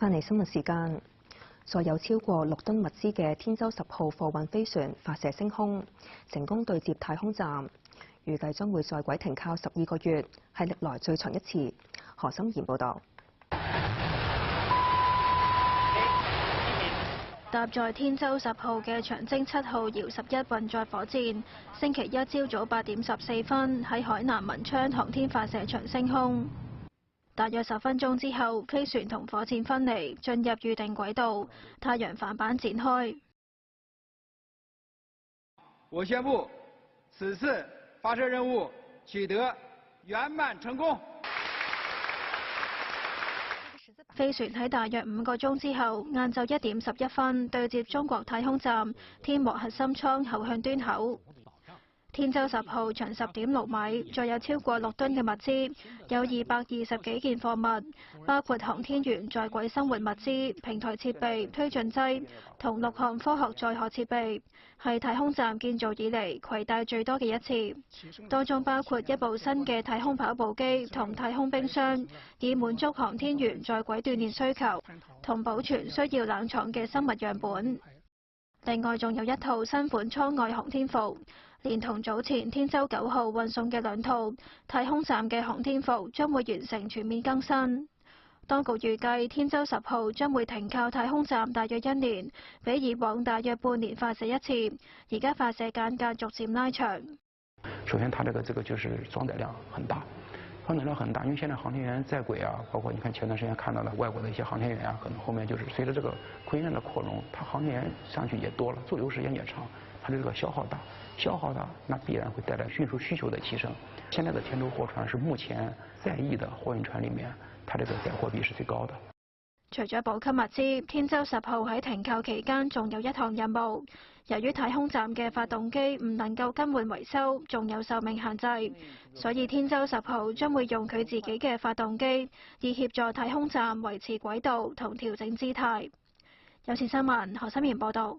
翻嚟新聞時間，載有超過6噸物資嘅天舟10號貨運飛船發射升空，成功對接太空站，預計將會在軌停靠12個月，係歷來最長一次。何心妍報導。搭載天舟10號嘅長征7號遙11運載火箭，星期一朝早8點14分喺海南文昌航天發射場升空。大約10分鐘之後，飛船同火箭分離，進入預定軌道，太陽帆板展開。我宣布，此次發射任務取得圓滿成功。飛船喺大約5個鐘之後，晏晝1點11分對接中國太空站天和核心艙後向端口。天舟10號長10.6米，載有超過6噸嘅物資，有220幾件貨物，包括航天員在軌生活物資、平台設備、推進劑同6項科學載荷設備，係太空站建造以嚟攜帶最多嘅一次。當中包括一部新嘅太空跑步機同太空冰箱，以滿足航天員在軌鍛鍊需求同保存需要冷藏嘅生物樣本。另外仲有一套新款艙外航天服，連同早前天舟9號運送嘅2套太空站嘅航天服，將會完成全面更新。當局預計天舟10號將會停靠太空站大約1年，比以往大約半年發射一次。而家發射間隔逐漸拉長。首先，它這個就是裝載量很大，裝載量很大，因為現在航天員在軌啊，包括你看前段時間看到的外國的一些航天員啊，可能後面就是隨着這個空間的擴容，它航天員上去也多了，駐留時間也長，它這個消耗大，那必然會帶來運輸需求的提升。現在的天舟貨船是目前在役的貨運船裡面，它這個載貨比是最高的。除咗補給物資，天舟10號喺停靠期間仲有一項任務。由於太空站嘅發動機唔能夠更換維修，仲有壽命限制，所以天舟10號將會用佢自己嘅發動機，以協助太空站維持軌道同調整姿態。有線新聞何心妍報導。